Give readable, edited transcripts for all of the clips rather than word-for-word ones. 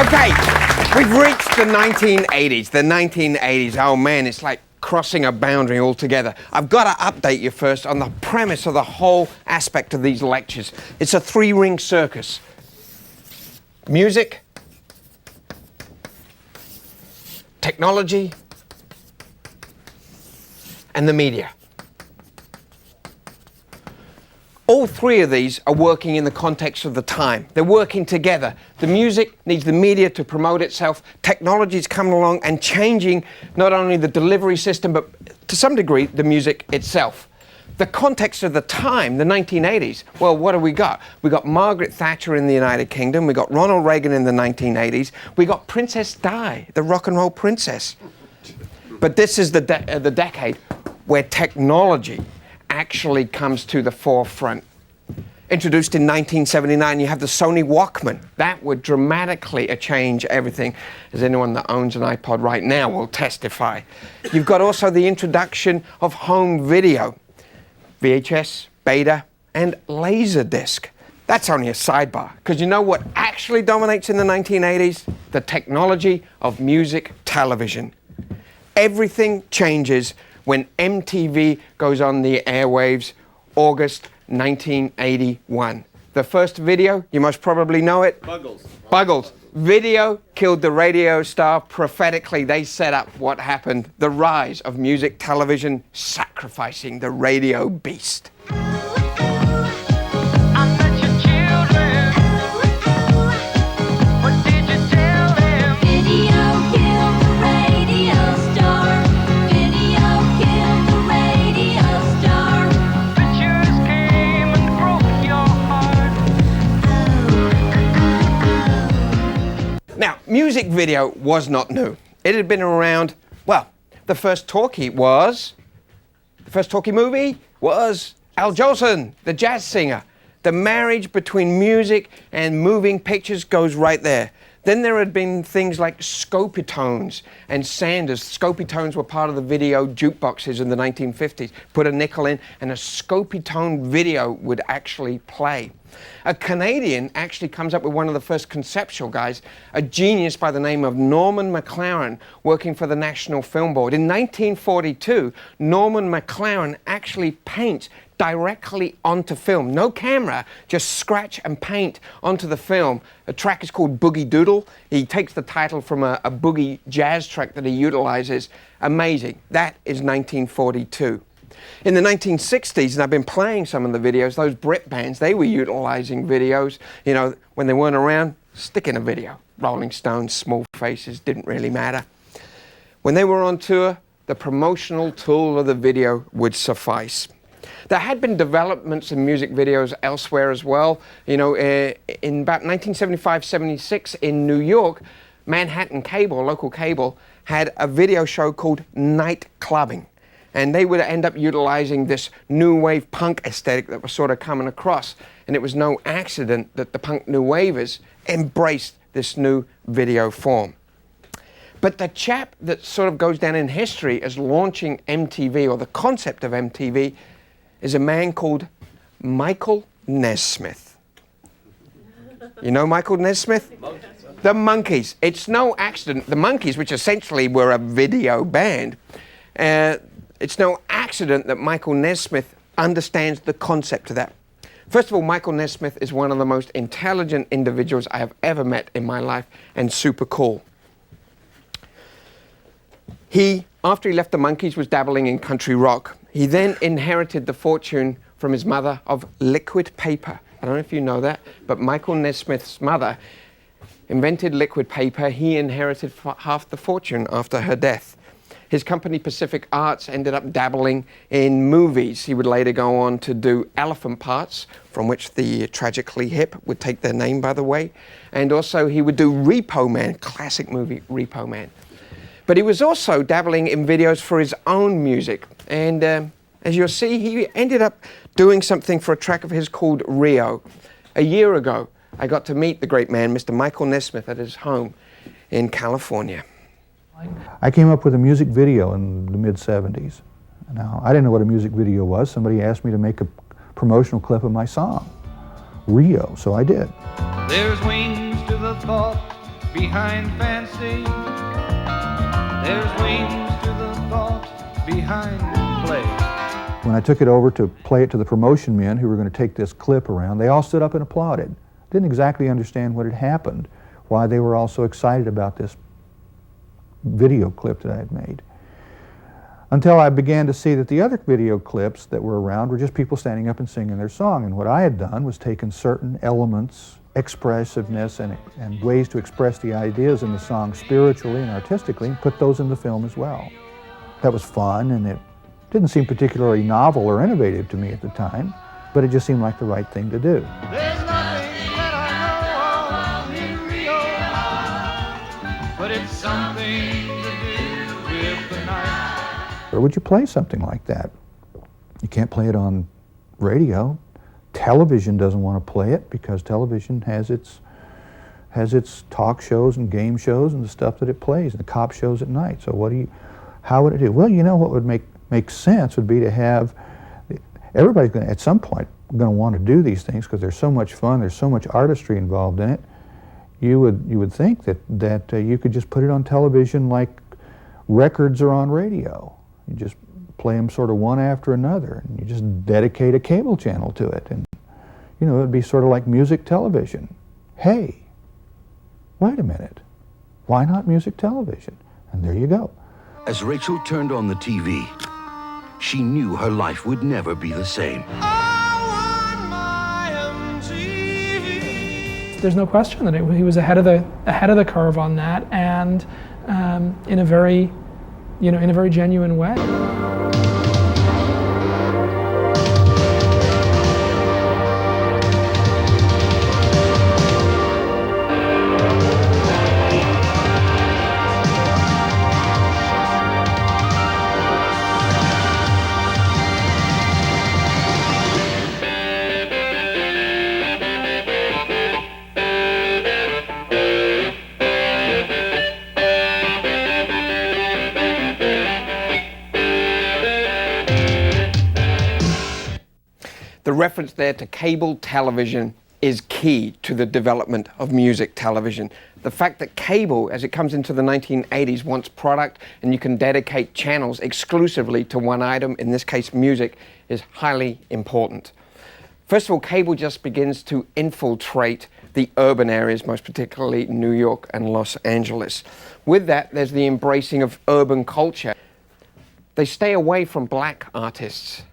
Okay, we've reached the 1980s. The 1980s, oh man, it's like crossing a boundary altogether. I've got to update you first on the premise of the whole aspect of these lectures. It's a three-ring circus. Music, technology, and the media. All three of these are working in the context of the time. They're working together. The music needs the media to promote itself. Technology's coming along and changing not only the delivery system, but to some degree, the music itself. The context of the time, the 1980s, well, what do we got? We got Margaret Thatcher in the United Kingdom. We got Ronald Reagan in the 1980s. We got Princess Di, the rock and roll princess. But this is the decade where technology actually comes to the forefront. Introduced in 1979, you have the Sony Walkman. That would dramatically change everything, as anyone that owns an iPod right now will testify. You've got also the introduction of home video, VHS, Beta, and Laserdisc. That's only a sidebar, because you know what actually dominates in the 1980s? The technology of music television. Everything changes when MTV goes on the airwaves, August 1981. The first video, you most probably know it. Buggles. Video killed the radio star prophetically. They set up what happened, the rise of music television sacrificing the radio beast. Now, music video was not new. It had been around, well, the first talkie movie was Al Jolson, the jazz singer. The marriage between music and moving pictures goes right there. Then there had been things like Scopitones and Sanders. Scopitones were part of the video jukeboxes in the 1950s. Put a nickel in and a Scopitone video would actually play. A Canadian actually comes up with one of the first conceptual guys, a genius by the name of Norman McLaren, working for the National Film Board. In 1942, Norman McLaren actually paints directly onto film. No camera, just scratch and paint onto the film. A track is called Boogie Doodle. He takes the title from a boogie jazz track that he utilizes. Amazing. That is 1942. In the 1960s, and I've been playing some of the videos, those Brit bands, they were utilizing videos. You know, when they weren't around, stick in a video. Rolling Stones, Small Faces, didn't really matter. When they were on tour, the promotional tool of the video would suffice. There had been developments in music videos elsewhere as well. You know, in about 1975-76 in New York, Manhattan Cable, local cable, had a video show called Night Clubbing. And they would end up utilizing this new wave punk aesthetic that was sort of coming across. And it was no accident that the punk new wavers embraced this new video form. But the chap that sort of goes down in history as launching MTV, or the concept of MTV, is a man called Michael Nesmith. You know Michael Nesmith? The Monkees. It's no accident. The Monkees, which essentially were a video band, it's no accident that Michael Nesmith understands the concept of that. First of all, Michael Nesmith is one of the most intelligent individuals I have ever met in my life, and super cool. He, after he left the Monkees, was dabbling in country rock. He then inherited the fortune from his mother of liquid paper. I don't know if you know that, but Michael Nesmith's mother invented liquid paper. He inherited half the fortune after her death. His company, Pacific Arts, ended up dabbling in movies. He would later go on to do Elephant Parts, from which the Tragically Hip would take their name, by the way. And also he would do Repo Man, classic movie Repo Man. But he was also dabbling in videos for his own music. And as you'll see, he ended up doing something for a track of his called Rio. A year ago, I got to meet the great man, Mr. Michael Nesmith, at his home in California. I came up with a music video in the mid-70s. Now, I didn't know what a music video was. Somebody asked me to make a promotional clip of my song, Rio, so I did. There's wings to the thought behind fancy. There's wings to the thought behind play. When I took it over to play it to the promotion men who were going to take this clip around, they all stood up and applauded. Didn't exactly understand what had happened, why they were all so excited about this video clip that I had made. Until I began to see that the other video clips that were around were just people standing up and singing their song. And what I had done was taken certain elements, expressiveness, and ways to express the ideas in the song spiritually and artistically, and put those in the film as well. That was fun, and it didn't seem particularly novel or innovative to me at the time, but it just seemed like the right thing to do. There's nothing that I know of in Rio, but it's something to do with the night. Where would you play something like that? You can't play it on radio. Television doesn't want to play it because television has its talk shows and game shows and the stuff that it plays, and the cop shows at night. So how would it do? Well, you know what would make sense would be to have, everybody's going to, at some point, going to want to do these things because they're so much fun, there's so much artistry involved in it. You would think that you could just put it on television like records are on radio. You just play them sort of one after another, and you just dedicate a cable channel to it, and you know, it'd be sort of like music television. Hey, wait a minute, why not music television? And there you go. As Rachel turned on the TV, she knew her life would never be the same. There's no question that he was ahead of the curve on that, and in a very genuine way. The reference there to cable television is key to the development of music television. The fact that cable, as it comes into the 1980s, wants product and you can dedicate channels exclusively to one item, in this case music, is highly important. First of all, cable just begins to infiltrate the urban areas, most particularly New York and Los Angeles. With that, there's the embracing of urban culture. They stay away from black artists.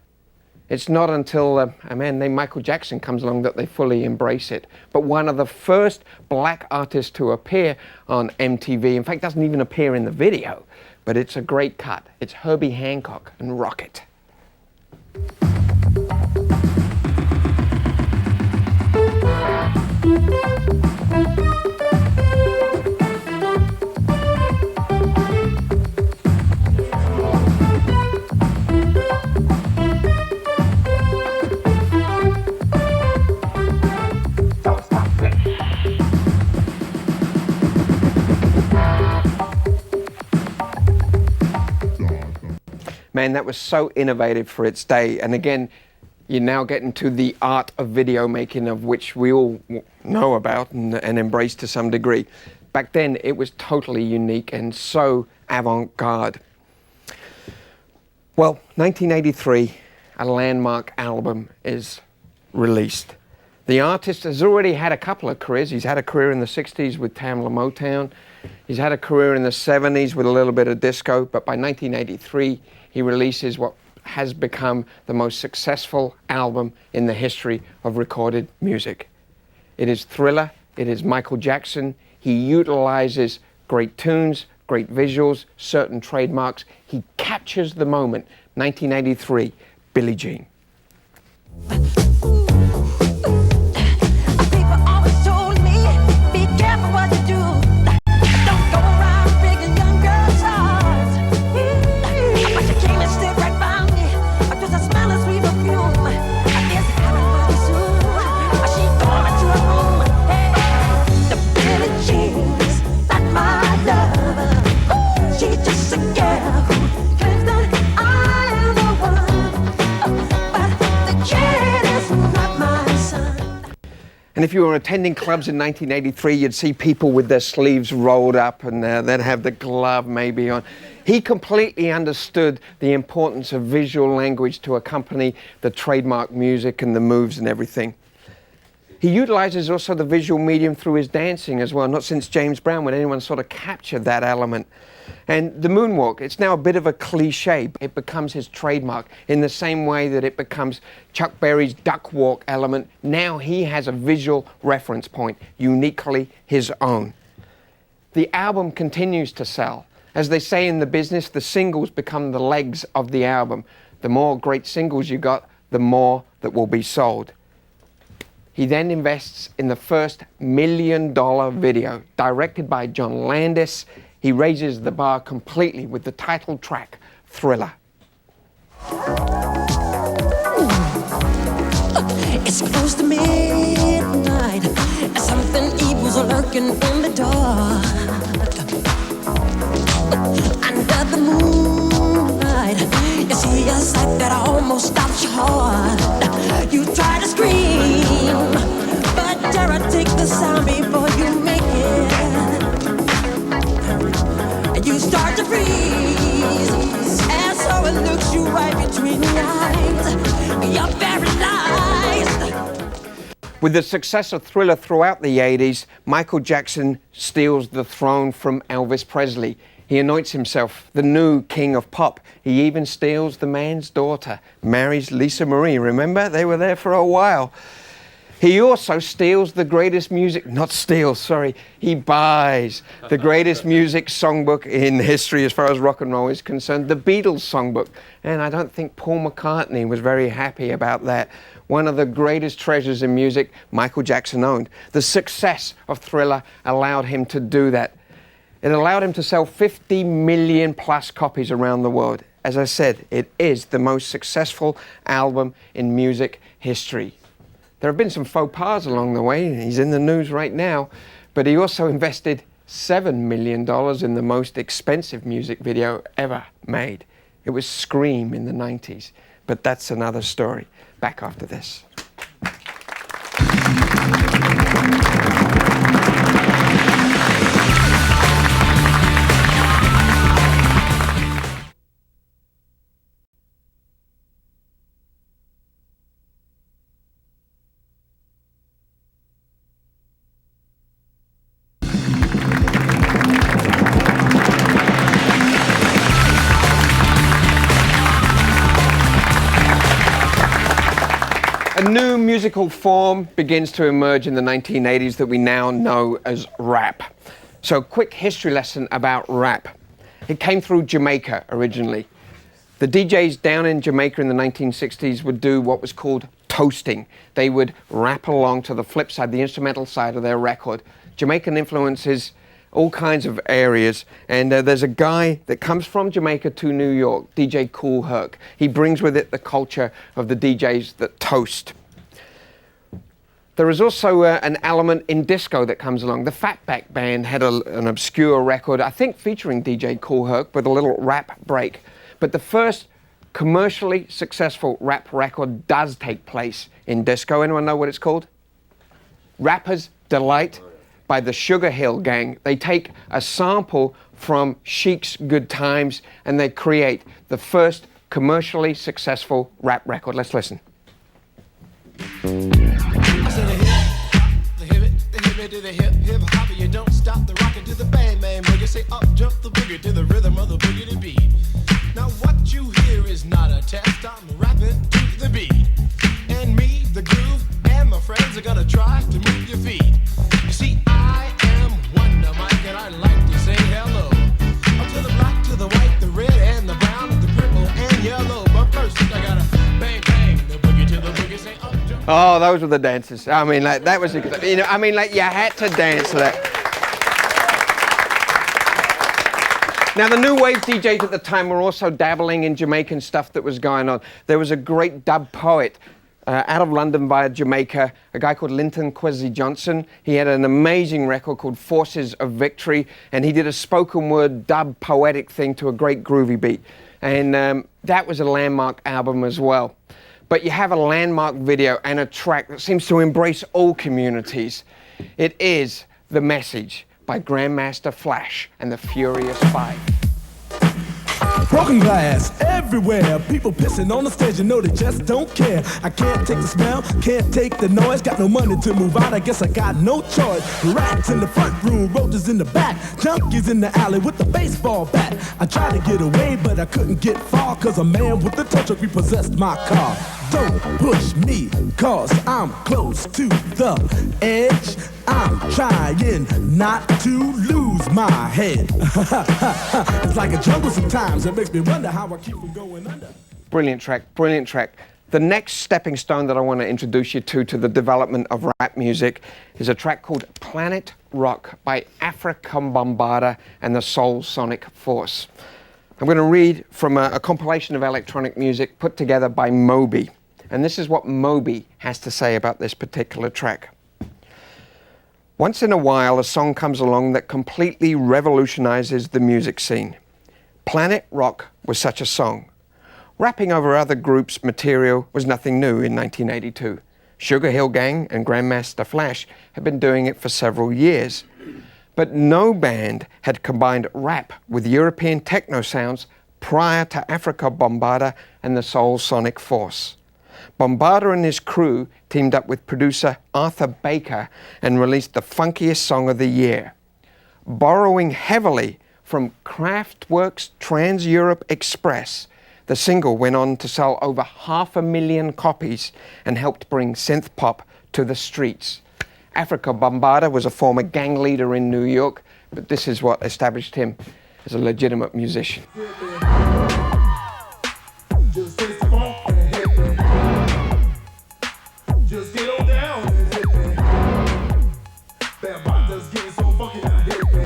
It's not until a man named Michael Jackson comes along that they fully embrace it. But one of the first black artists to appear on MTV, in fact, doesn't even appear in the video, but it's a great cut. It's Herbie Hancock and Rocket. Man, that was so innovative for its day. And again, you're now getting to the art of video making, of which we all know about and embrace to some degree. Back then, it was totally unique and so avant-garde. Well, 1983, a landmark album is released. The artist has already had a couple of careers. He's had a career in the 60s with Tamla Motown. He's had a career in the 70s with a little bit of disco, but by 1983, he releases what has become the most successful album in the history of recorded music. It is Thriller, it is Michael Jackson. He utilizes great tunes, great visuals, certain trademarks. He captures the moment. 1983, Billie Jean. I am the one, but the kid And if you were attending clubs in 1983, you'd see people with their sleeves rolled up and they'd have the glove maybe on. He completely understood the importance of visual language to accompany the trademark music and the moves and everything. He utilizes also the visual medium through his dancing as well. Not since James Brown would anyone sort of capture that element. And the moonwalk, it's now a bit of a cliche. It becomes his trademark in the same way that it becomes Chuck Berry's duck walk element. Now he has a visual reference point, uniquely his own. The album continues to sell. As they say in the business, the singles become the legs of the album. The more great singles you got, the more that will be sold. He then invests in the first $1 million video, directed by John Landis. He raises the bar completely with the title track, Thriller. It's close to midnight, something evil's lurking in the dark. Under the moonlight, you see a sight that almost stops your heart. You try to scream, but terror takes the sound before you make it. And you start to freeze, and so it looks you right between the eyes. You're paralyzed. With the success of Thriller throughout the 80s, Michael Jackson steals the throne from Elvis Presley. He anoints himself the new king of pop. He even steals the man's daughter, marries Lisa Marie. Remember? They were there for a while. He also steals the greatest music, not steals, sorry, he buys the greatest music songbook in history as far as rock and roll is concerned, the Beatles songbook. And I don't think Paul McCartney was very happy about that. One of the greatest treasures in music Michael Jackson owned. The success of Thriller allowed him to do that. It allowed him to sell 50 million plus copies around the world. As I said, it is the most successful album in music history. There have been some faux pas along the way. He's in the news right now, but he also invested $7 million in the most expensive music video ever made. It was Scream in the 90s, but that's another story. Back after this. A new musical form begins to emerge in the 1980s that we now know as rap. So, quick history lesson about rap. It came through Jamaica originally. The DJs down in Jamaica in the 1960s would do what was called toasting. They would rap along to the flip side, the instrumental side of their record. Jamaican influences all kinds of areas, and there's a guy that comes from Jamaica to New York, DJ Kool Herc. He brings with it the culture of the DJs that toast. There is also an element in disco that comes along. The Fatback Band had an obscure record, I think featuring DJ Kool Herc, with a little rap break. But the first commercially successful rap record does take place in disco. Anyone know what it's called? Rapper's Delight by the Sugar Hill Gang. They take a sample from Chic's Good Times and they create the first commercially successful rap record. Let's listen. I said the hip to the hip hop, you don't stop the rockin' to the bang bang boogie. Say up jump the boogie to the rhythm of the boogie to beat. Now what you hear is not a test. I'm rapping to the beat, and me, the groove, and my friends are gonna try to move your feet. You see, I am Wonder Mike, and I like to say hello. Up to the black, to the white, the red, and the brown, the purple, and yellow. But first, I gotta bang bang the boogie to the boogie. Say up jump. Oh, those were the dances. I mean, like, that was, you know, I mean, like, you had to dance to that. Now, the new wave DJs at the time were also dabbling in Jamaican stuff that was going on. There was a great dub poet out of London via Jamaica, a guy called Linton Kwesi Johnson. He had an amazing record called Forces of Victory, and he did a spoken word dub poetic thing to a great groovy beat. And that was a landmark album as well. But you have a landmark video and a track that seems to embrace all communities. It is The Message by Grandmaster Flash and the Furious Five. Broken glass everywhere. People pissing on the stage, you know they just don't care. I can't take the smell, can't take the noise. Got no money to move out, I guess I got no choice. Rats in the front room, roaches in the back, junkies in the alley with the baseball bat. I tried to get away, but I couldn't get far, cause a man with a tow truck repossessed my car. Don't push me, cause I'm close to the edge. I'm trying not to lose my head. It's like a jungle sometimes. It makes me wonder how I keep from going under. Brilliant track, brilliant track. The next stepping stone that I want to introduce you to the development of rap music is a track called Planet Rock by Africa Bambaataa and the Soul Sonic Force. I'm going to read from a compilation of electronic music put together by Moby. And this is what Moby has to say about this particular track. Once in a while, a song comes along that completely revolutionizes the music scene. Planet Rock was such a song. Rapping over other groups' material was nothing new in 1982. Sugar Hill Gang and Grandmaster Flash had been doing it for several years. But no band had combined rap with European techno sounds prior to Africa Bambaataa and the Soul Sonic Force. Bambaataa and his crew teamed up with producer Arthur Baker and released the funkiest song of the year. Borrowing heavily from Kraftwerk's Trans-Europe Express, the single went on to sell over 500,000 copies and helped bring synth pop to the streets. Africa Bambaataa was a former gang leader in New York, but this is what established him as a legitimate musician. Just get on down and hit me. Bambaataa's getting so funky now, hit me.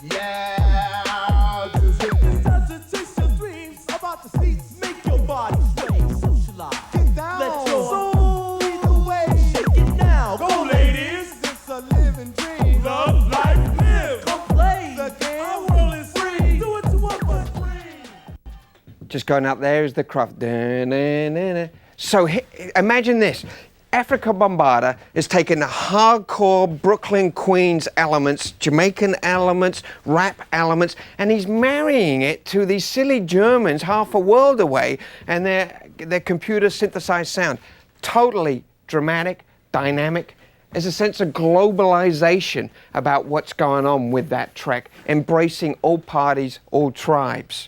Yeah, just hit me. Time to chase your dreams about the seats, make your body sway, socialize. Get down, let your soul lead the way. Shake it now, go ladies. It's a living dream. Love, life, live. Come play the game. Our world is free. Do it to one but free. Just going out there is the craft. So imagine this. Africa Bambaataa is taking the hardcore Brooklyn, Queens elements, Jamaican elements, rap elements, and he's marrying it to these silly Germans half a world away and their computer synthesized sound. Totally dramatic, dynamic. There's a sense of globalization about what's going on with that track, embracing all parties, all tribes.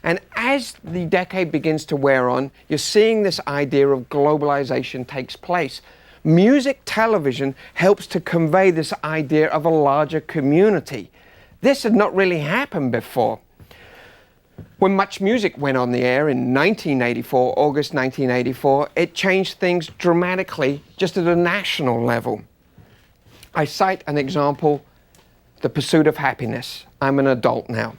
And as the decade begins to wear on, you're seeing this idea of globalization takes place. Music television helps to convey this idea of a larger community. This had not really happened before. When Much Music went on the air in 1984, August 1984, it changed things dramatically just at a national level. I cite an example, The Pursuit of Happiness. I'm an adult now.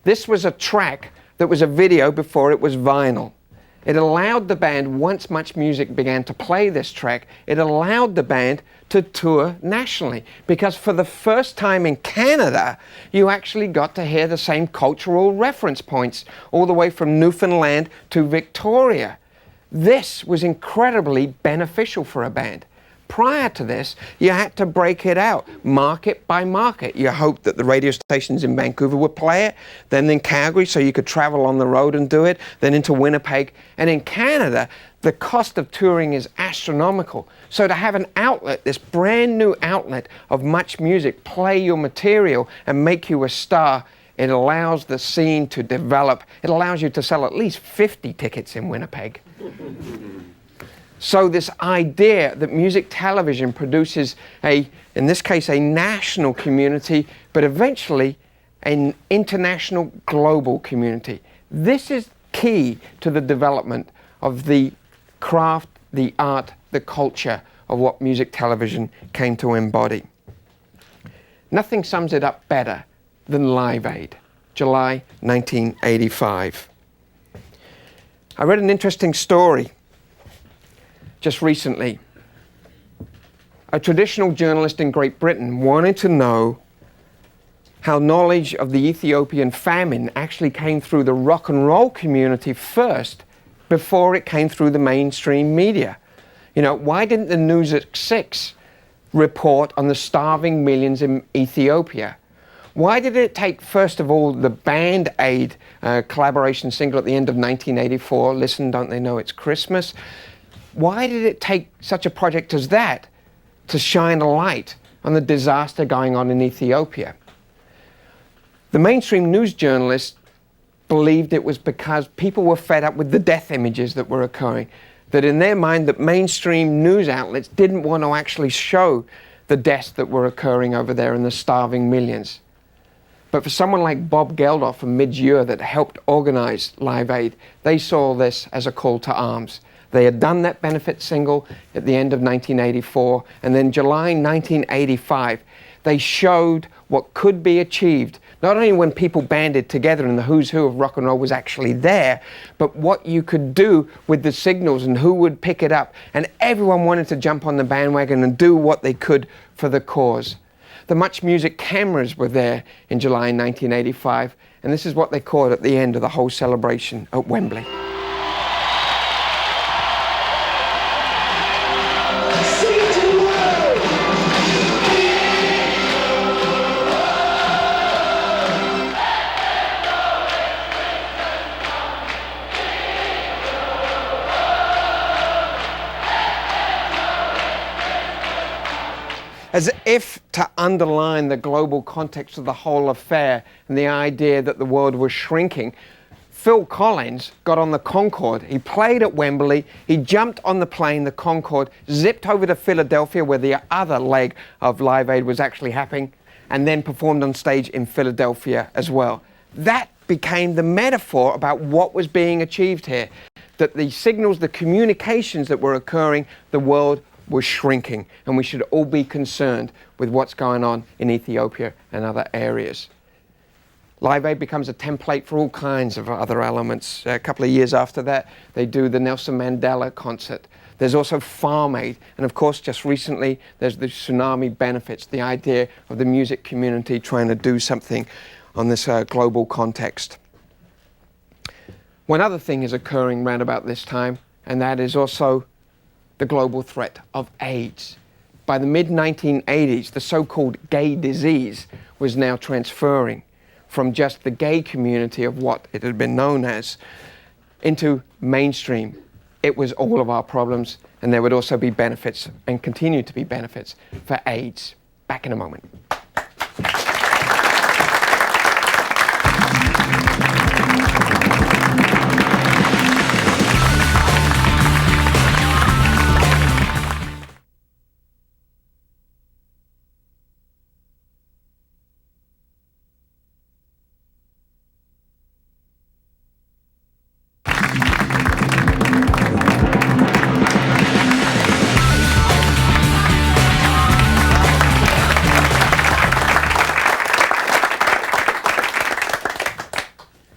This was a track that was a video before it was vinyl. It allowed the band, once Much Music began to play this track, it allowed the band to tour nationally, because for the first time in Canada, you actually got to hear the same cultural reference points all the way from Newfoundland to Victoria. This was incredibly beneficial for a band. Prior to this, you had to break it out, market by market. You hoped that the radio stations in Vancouver would play it, then in Calgary, so you could travel on the road and do it, then into Winnipeg. And in Canada, the cost of touring is astronomical. So to have an outlet, this brand new outlet of Much Music, play your material and make you a star, it allows the scene to develop. It allows you to sell at least 50 tickets in Winnipeg. So this idea that music television produces in this case, a national community, but eventually an international global community. This is key to the development of the craft, the art, the culture of what music television came to embody. Nothing sums it up better than Live Aid, July 1985. I read an interesting story just recently. A traditional journalist in Great Britain wanted to know how knowledge of the Ethiopian famine actually came through the rock and roll community first before it came through the mainstream media? You know, why didn't the news at 6 report on the starving millions in Ethiopia? Why did it take, first of all, the Band Aid collaboration single at the end of 1984, Listen, Don't They Know It's Christmas? Why did it take such a project as that to shine a light on the disaster going on in Ethiopia? The mainstream news journalists believed it was because people were fed up with the death images that were occurring, that in their mind that mainstream news outlets didn't want to actually show the deaths that were occurring over there and the starving millions. But for someone like Bob Geldof from Midgeur that helped organize Live Aid, they saw this as a call to arms. They had done that benefit single at the end of 1984, and then July 1985, they showed what could be achieved, not only when people banded together and the who's who of rock and roll was actually there, but what you could do with the signals and who would pick it up. And everyone wanted to jump on the bandwagon and do what they could for the cause. The Much Music cameras were there in July 1985, and this is what they caught at the end of the whole celebration at Wembley. As if to underline the global context of the whole affair and the idea that the world was shrinking, Phil Collins got on the Concorde. He played at Wembley, he jumped on the plane, the Concorde, zipped over to Philadelphia where the other leg of Live Aid was actually happening, and then performed on stage in Philadelphia as well. That became the metaphor about what was being achieved here, that the signals, the communications that were occurring, the world was shrinking, and we should all be concerned with what's going on in Ethiopia and other areas. Live Aid becomes a template for all kinds of other elements. A couple of years after that, they do the Nelson Mandela concert. There's also Farm Aid, and of course, just recently, there's the tsunami benefits, the idea of the music community trying to do something on this global context. One other thing is occurring around about this time, and that is also the global threat of AIDS. By the mid-1980s, the so-called gay disease was now transferring from just the gay community of what it had been known as into mainstream. It was all of our problems, and there would also be benefits, and continue to be benefits, for AIDS. Back in a moment.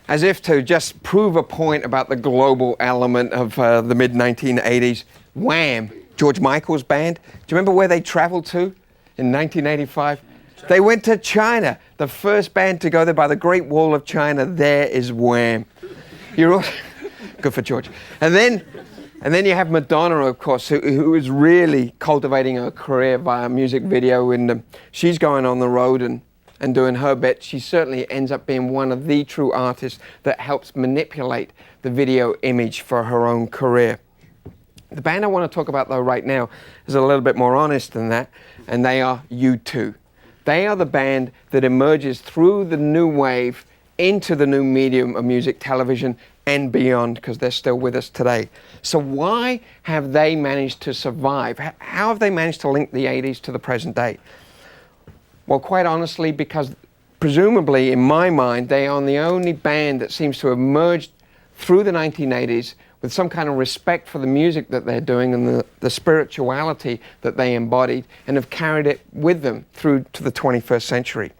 As if to just prove a point about the global element of the mid-1980s, Wham, George Michael's band, do you remember where they traveled to in 1985? They went to China, the first band to go there by the Great Wall of China. There is Wham. You're all good for George. And then you have Madonna, of course, who is really cultivating her career via music video, and she's going on the road and doing her bit. She certainly ends up being one of the true artists that helps manipulate the video image for her own career. The band I want to talk about, though, right now is a little bit more honest than that, and they are U2. They are the band that emerges through the new wave into the new medium of music, television, and beyond, because they're still with us today. So why have they managed to survive? How have they managed to link the 80s to the present day? Well, quite honestly, because presumably, in my mind, they are the only band that seems to have emerged through the 1980s with some kind of respect for the music that they're doing and the spirituality that they embodied, and have carried it with them through to the 21st century.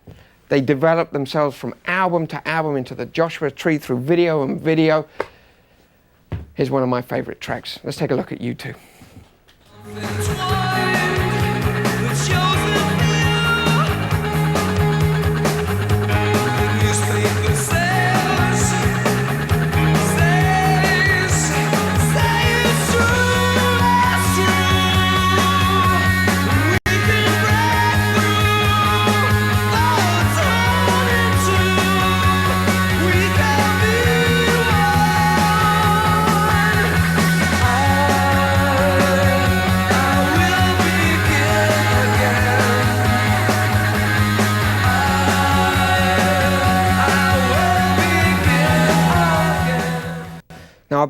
They developed themselves from album to album into the Joshua Tree through video and video. Here's one of my favorite tracks. Let's take a look at U2.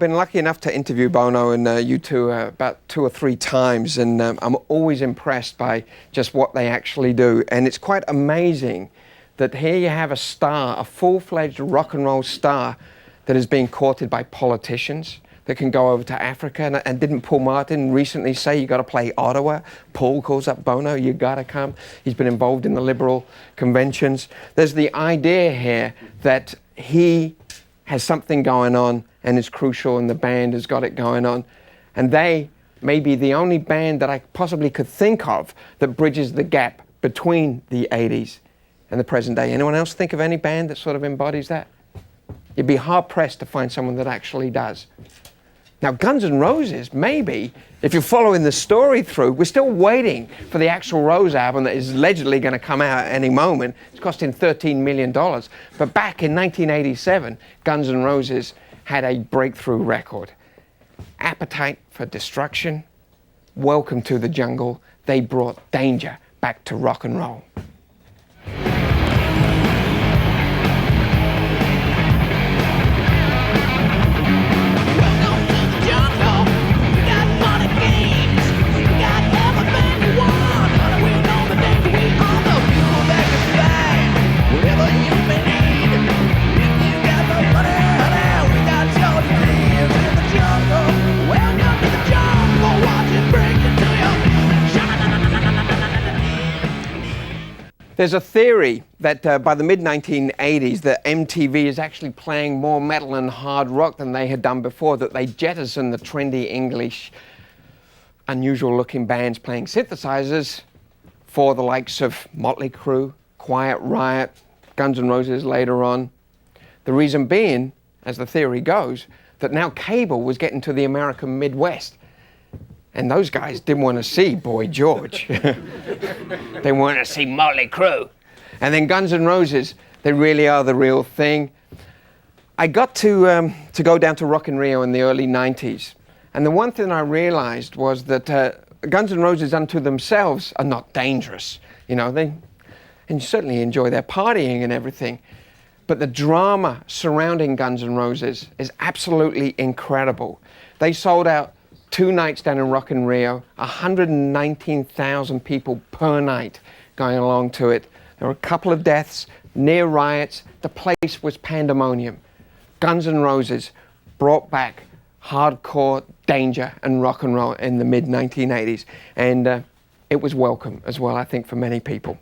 been lucky enough to interview Bono and U2 about 2 or 3 times, and I'm always impressed by just what they actually do. And it's quite amazing that here you have a star, a full-fledged rock and roll star that is being courted by politicians that can go over to Africa. And didn't Paul Martin recently say, you got to play Ottawa? Paul calls up Bono, you got to come. He's been involved in the liberal conventions. There's the idea here that he has something going on and is crucial, and the band has got it going on. And they may be the only band that I possibly could think of that bridges the gap between the 80s and the present day. Anyone else think of any band that sort of embodies that? You'd be hard-pressed to find someone that actually does. Now, Guns N' Roses, maybe, if you're following the story through, we're still waiting for the actual Rose album that is allegedly going to come out at any moment. It's costing $13 million. But back in 1987, Guns N' Roses had a breakthrough record. Appetite for Destruction, Welcome to the Jungle. They brought danger back to rock and roll. There's a theory that by the mid-1980s that MTV is actually playing more metal and hard rock than they had done before, that they jettisoned the trendy English, unusual-looking bands playing synthesizers for the likes of Motley Crue, Quiet Riot, Guns N' Roses later on. The reason being, as the theory goes, that now cable was getting to the American Midwest. And those guys didn't want to see Boy George. They wanted to see Motley Crue. And then Guns N' Roses, they really are the real thing. I got to go down to Rock in Rio in the early 90s. And the one thing I realized was that Guns N' Roses unto themselves are not dangerous. You know, they and certainly enjoy their partying and everything. But the drama surrounding Guns N' Roses is absolutely incredible. They sold out 2 nights down in Rock in Rio, 119,000 people per night going along to it. There were a couple of deaths, near riots. The place was pandemonium. Guns N' Roses brought back hardcore danger and rock and roll in the mid-1980s. And it was welcome as well, I think, for many people.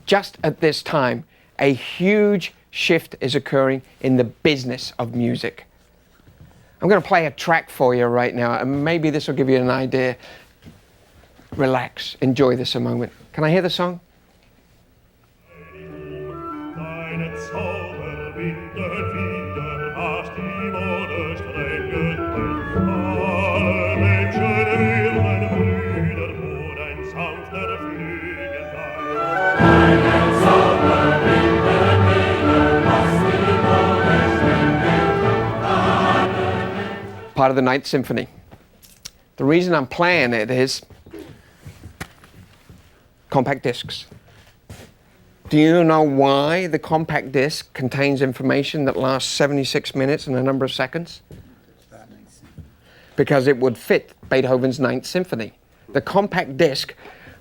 Just at this time, a huge shift is occurring in the business of music. I'm going to play a track for you right now, and maybe this will give you an idea. Relax, enjoy this a moment. Can I hear the song? Part of the Ninth Symphony. The reason I'm playing it is compact discs. Do you know why the compact disc contains information that lasts 76 minutes and a number of seconds? Because it would fit Beethoven's Ninth Symphony. The compact disc,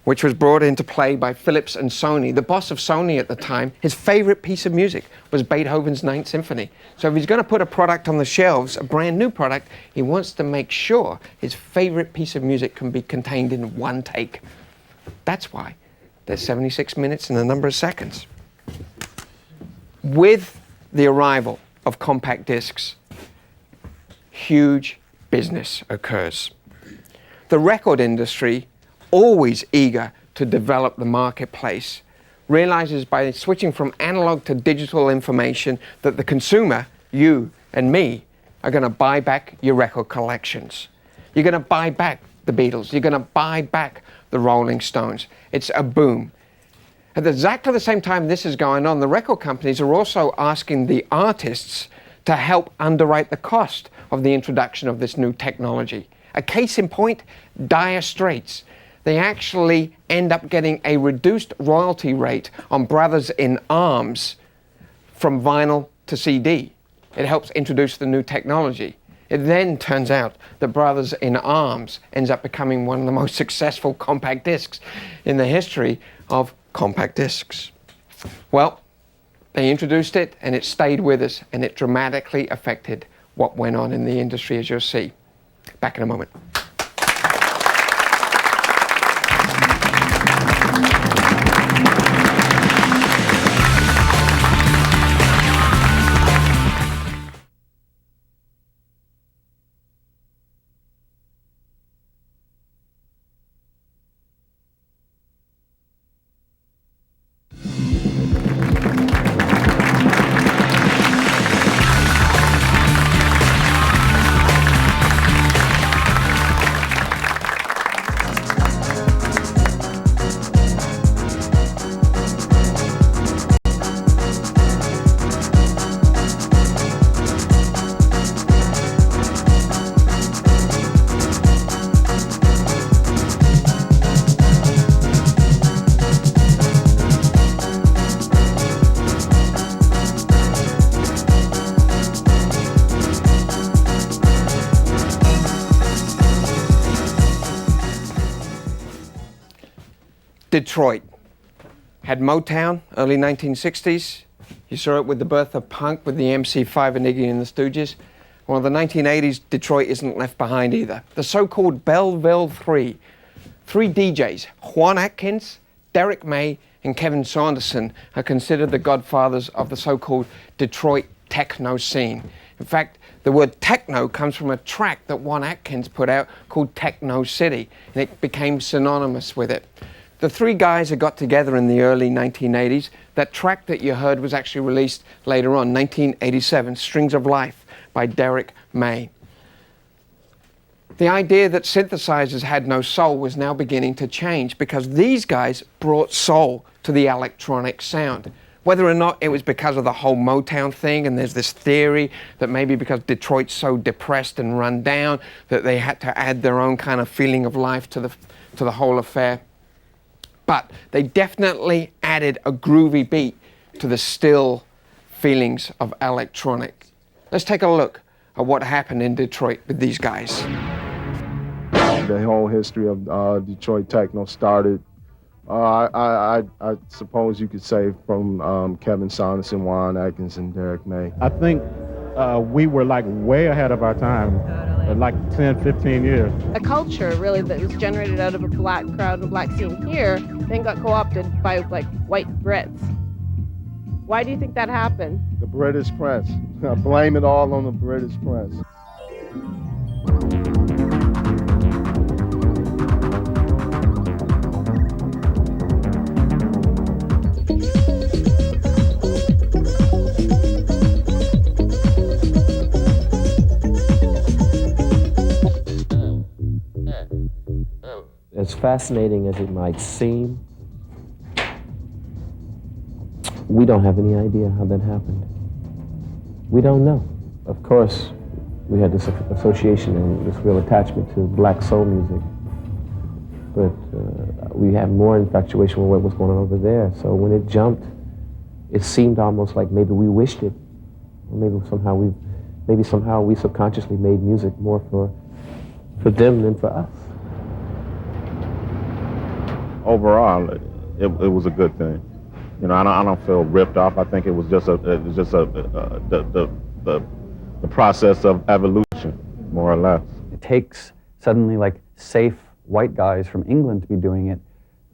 which was brought into play by Philips and Sony, the boss of Sony at the time, his favorite piece of music was Beethoven's Ninth Symphony. So if he's going to put a product on the shelves, a brand new product, he wants to make sure his favorite piece of music can be contained in one take. That's why there's 76 minutes and a number of seconds. With the arrival of compact discs, huge business occurs. The record industry, always eager to develop the marketplace, realizes by switching from analog to digital information that the consumer, you and me, are going to buy back your record collections. You're going to buy back the Beatles. You're going to buy back the Rolling Stones. It's a boom. At exactly the same time this is going on, the record companies are also asking the artists to help underwrite the cost of the introduction of this new technology. A case in point, Dire Straits. They actually end up getting a reduced royalty rate on Brothers in Arms from vinyl to CD. it helps introduce the new technology. It then turns out that Brothers in Arms ends up becoming one of the most successful compact discs in the history of compact discs. Well, they introduced it and it stayed with us, and it dramatically affected what went on in the industry, as you'll see. Back in a moment. Detroit had Motown, early 1960s. You saw it with the birth of punk with the MC5 and Iggy and the Stooges. Well, the 1980s, Detroit isn't left behind either. The so-called Belleville Three DJs, Juan Atkins, Derek May, and Kevin Saunderson, are considered the godfathers of the so-called Detroit techno scene. In fact, the word techno comes from a track that Juan Atkins put out called Techno City, and it became synonymous with it. The three guys had got together in the early 1980s. That track that you heard was actually released later on, 1987, Strings of Life by Derek May. The idea that synthesizers had no soul was now beginning to change, because these guys brought soul to the electronic sound. Whether or not it was because of the whole Motown thing, and there's this theory that maybe because Detroit's so depressed and run down that they had to add their own kind of feeling of life to the whole affair. But they definitely added a groovy beat to the still feelings of electronic. Let's take a look at what happened in Detroit with these guys. The whole history of Detroit techno started, I suppose you could say, from Kevin Saunderson, Juan Atkins, and Derek May. I think we were like way ahead of our time, like 10, 15 years. A culture really that was generated out of a black crowd and a black scene here then got co-opted by like white Brits. Why do you think that happened? The British press. I blame it all on the British press. As fascinating as it might seem, we don't have any idea how that happened. We don't know. Of course, we had this association and this real attachment to black soul music, but we had more infatuation with what was going on over there. So when it jumped, it seemed almost like maybe we wished it, or maybe somehow we subconsciously made music more for them than for us. Overall, it was a good thing. You know, I don't feel ripped off. I think it was just the process of evolution, more or less. It takes suddenly like safe white guys from England to be doing it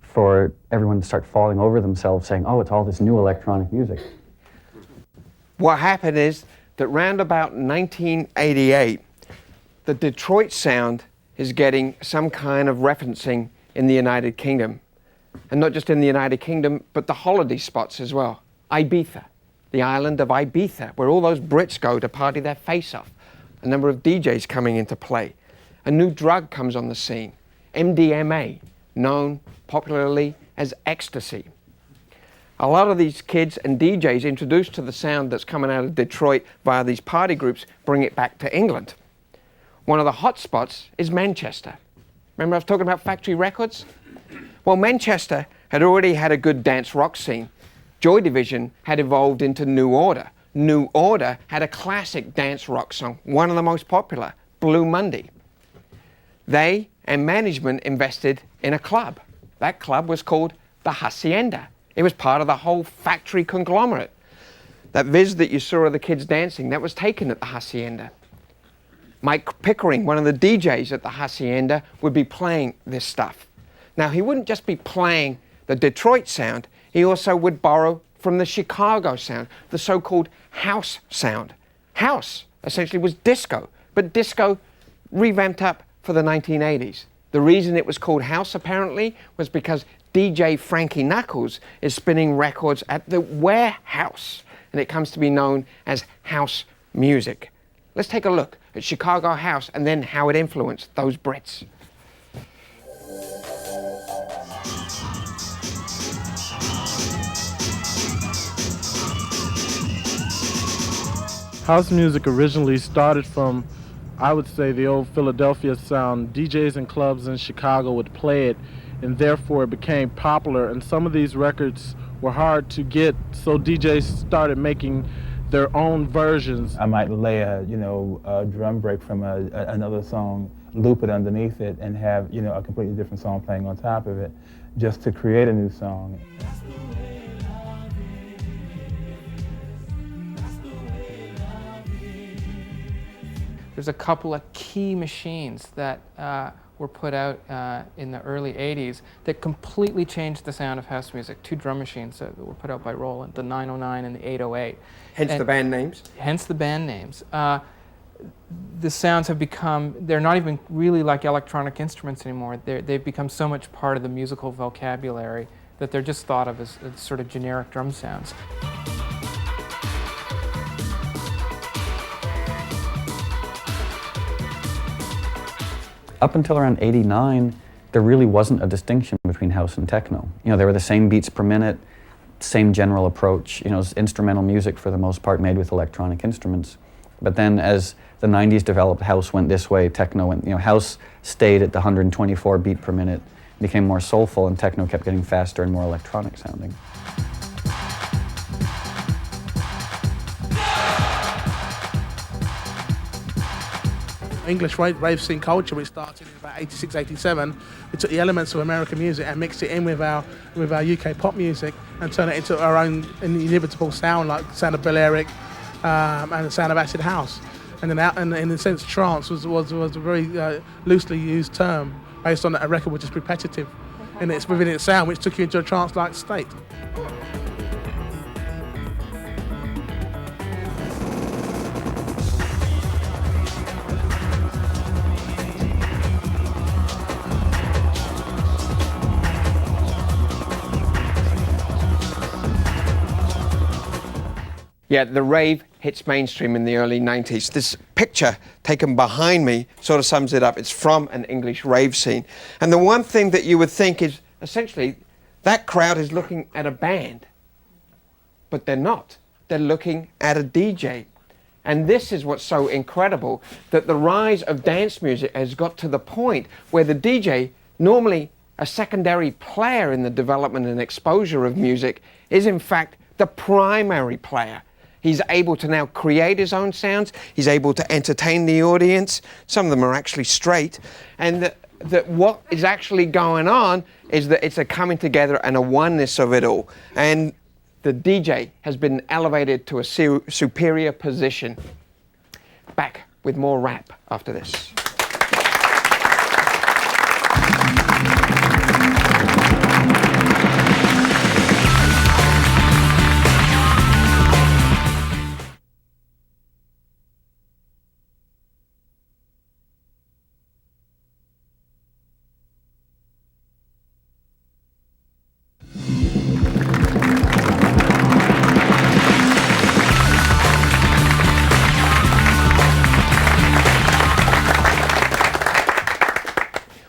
for everyone to start falling over themselves saying, oh, it's all this new electronic music. What happened is that round about 1988, the Detroit sound is getting some kind of referencing in the United Kingdom. And not just in the United Kingdom, but the holiday spots as well. Ibiza, the island of Ibiza, where all those Brits go to party their face off. A number of DJs coming into play. A new drug comes on the scene, MDMA, known popularly as ecstasy. A lot of these kids and DJs introduced to the sound that's coming out of Detroit via these party groups bring it back to England. One of the hot spots is Manchester. Remember I was talking about factory records? Well, Manchester had already had a good dance rock scene. Joy Division had evolved into New Order, New Order had a classic dance rock song, one of the most popular, Blue Monday. They and management invested in a club. That club was called the Hacienda. It was part of the whole factory conglomerate. That viz that you saw of the kids dancing, that was taken at the Hacienda. Mike Pickering, one of the DJs at the Hacienda, would be playing this stuff. Now, he wouldn't just be playing the Detroit sound, he also would borrow from the Chicago sound, the so-called house sound. House essentially was disco, but disco revamped up for the 1980s. The reason it was called house, apparently, was because DJ Frankie Knuckles is spinning records at the warehouse, and it comes to be known as house music. Let's take a look at Chicago house and then how it influenced those Brits. House music originally started from, I would say, the old Philadelphia sound. DJs and clubs in Chicago would play it, and therefore it became popular. And some of these records were hard to get, so DJs started making their own versions. I might lay a drum break from another song, loop it underneath it, and have a completely different song playing on top of it, just to create a new song. There's a couple of key machines that were put out in the early 80s that completely changed the sound of house music. Two drum machines that were put out by Roland, the 909 and the 808. Hence the band names? Hence the band names. The sounds have become, they're not even really like electronic instruments anymore. They've become so much part of the musical vocabulary that they're just thought of as sort of generic drum sounds. Up until around 89, there really wasn't a distinction between house and techno. They were the same beats per minute, same general approach. It was instrumental music for the most part made with electronic instruments. But then as the 90s developed, house went this way, techno went, house stayed at the 124 beat per minute, became more soulful, and techno kept getting faster and more electronic sounding. English rave scene culture, which started in about 86, 87, we took the elements of American music and mixed it in with our UK pop music and turned it into our own inimitable sound, like the sound of Balearic and the sound of acid house. And then, in a sense, trance was a very loosely used term based on that a record was just repetitive within its sound, which took you into a trance-like state. Yeah, the rave hits mainstream in the early 90s. This picture taken behind me sort of sums it up. It's from an English rave scene. And the one thing that you would think is, essentially, that crowd is looking at a band. But they're not. They're looking at a DJ. And this is what's so incredible, that the rise of dance music has got to the point where the DJ, normally a secondary player in the development and exposure of music, is in fact the primary player. He's able to now create his own sounds. He's able to entertain the audience. Some of them are actually straight. And that what is actually going on is that it's a coming together and a oneness of it all. And the DJ has been elevated to a superior position. Back with more rap after this.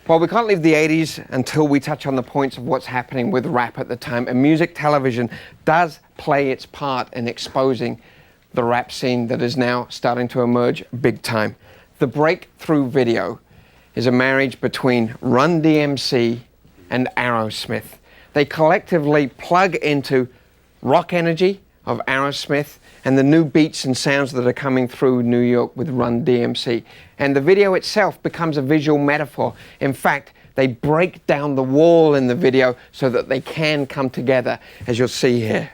Well, we can't leave the 80s until we touch on the points of what's happening with rap at the time. And music television does play its part in exposing the rap scene that is now starting to emerge big time. The breakthrough video is a marriage between Run DMC and Aerosmith. They collectively plug into rock energy of Aerosmith and the new beats and sounds that are coming through New York with Run DMC. And the video itself becomes a visual metaphor. In fact, they break down the wall in the video so that they can come together, as you'll see here.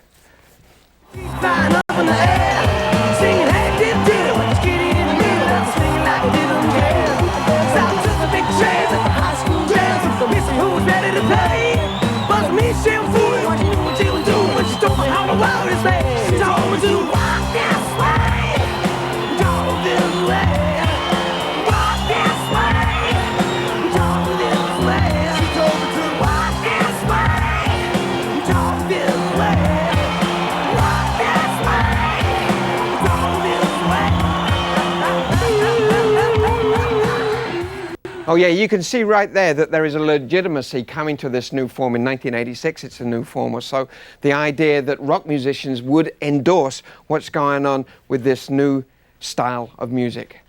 Oh yeah, you can see right there that there is a legitimacy coming to this new form. In 1986, it's a new form or so. The idea that rock musicians would endorse what's going on with this new style of music.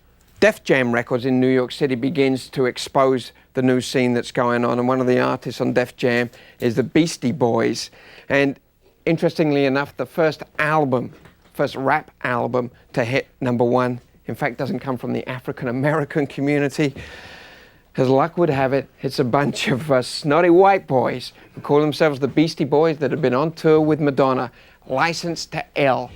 Def Jam Records in New York City begins to expose the new scene that's going on, and one of the artists on Def Jam is the Beastie Boys. And interestingly enough, the first rap album to hit #1, in fact, doesn't come from the African American community. As luck would have it, it's a bunch of snotty white boys who call themselves the Beastie Boys that have been on tour with Madonna, Licensed to Ill.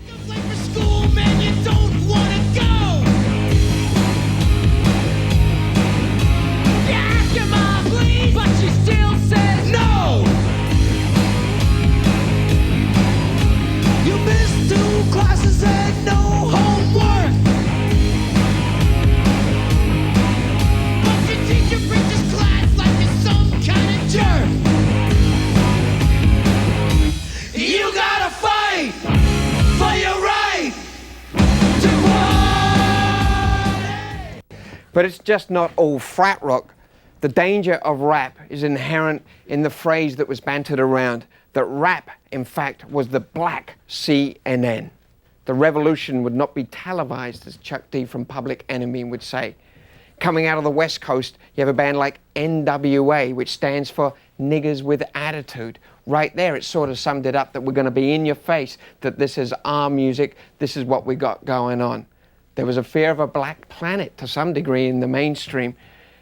But it's just not all frat rock. The danger of rap is inherent in the phrase that was bantered around, that rap, in fact, was the black CNN. The revolution would not be televised, as Chuck D from Public Enemy would say. Coming out of the West Coast, you have a band like NWA, which stands for Niggers with Attitude. Right there, it sort of summed it up, that we're going to be in your face, that this is our music, this is what we got going on. There was a fear of a black planet to some degree in the mainstream,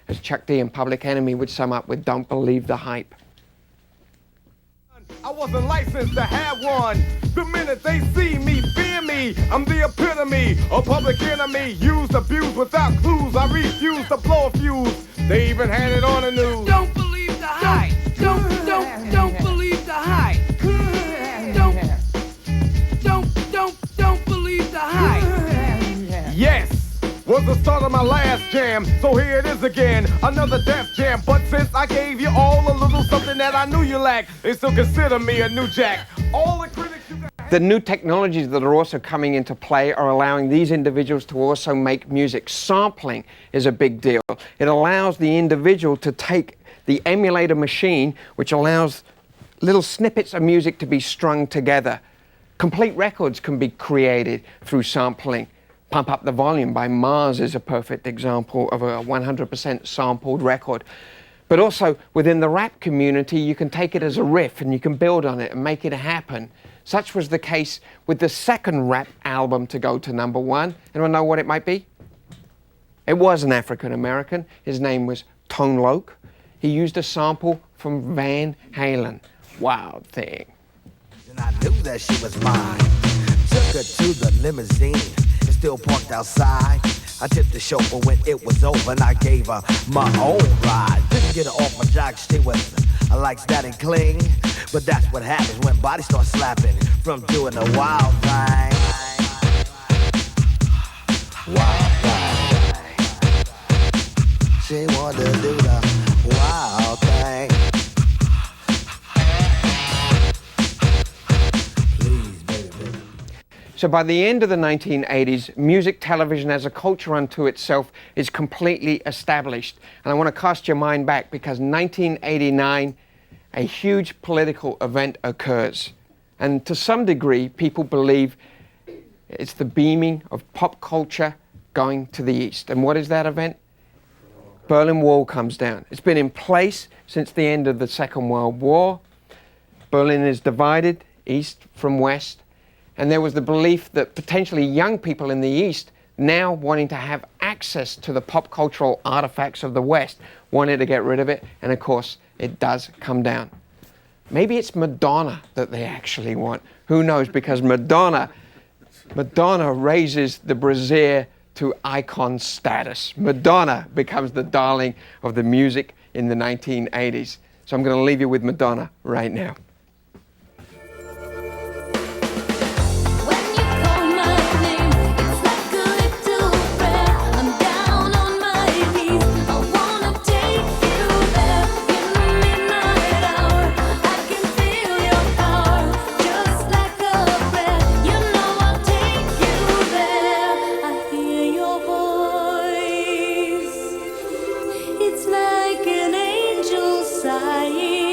as Chuck D and Public Enemy would sum up with "Don't believe the hype." I wasn't licensed to have one. The minute they see me, fear me. I'm the epitome of public enemy. Used, abused without clues. I refuse to blow a fuse. They even had it on the news. Don't believe the hype. Don't believe the hype. Don't believe the hype. Yes, was the start of my last jam. So here it is again, another Def Jam. But since I gave you all a little something that I knew you lacked, they still consider me a new jack. All the critics you got. The new technologies that are also coming into play are allowing these individuals to also make music. Sampling is a big deal. It allows the individual to take the emulator machine, which allows little snippets of music to be strung together. Complete records can be created through sampling. Pump Up the Volume by Mars is a perfect example of a 100% sampled record. But also within the rap community, you can take it as a riff and you can build on it and make it happen. Such was the case with the second rap album to go to #1. Anyone know what it might be? It was an African American. His name was Tone Loc. He used a sample from Van Halen. Wild Thing. And I knew that she was mine. Took her to the limousine. Still parked outside. I tipped the chauffeur when it was over and I gave her my own ride. Didn't get her off my jock, she was I like that and cling. But that's what happens when bodies start slapping from doing a wild thing. Wild thing. She wanted to do the wild thing. So by the end of the 1980s, music television as a culture unto itself is completely established. And I want to cast your mind back because 1989, a huge political event occurs. And to some degree, people believe it's the beaming of pop culture going to the east. And what is that event? Berlin Wall comes down. It's been in place since the end of the Second World War. Berlin is divided, east from west. And there was the belief that potentially young people in the East, now wanting to have access to the pop cultural artifacts of the West, wanted to get rid of it, and of course it does come down. Maybe it's Madonna that they actually want. Who knows? Because Madonna raises the brassiere to icon status. Madonna becomes the darling of the music in the 1980s. So I'm going to leave you with Madonna right now. It's like an angel sighing.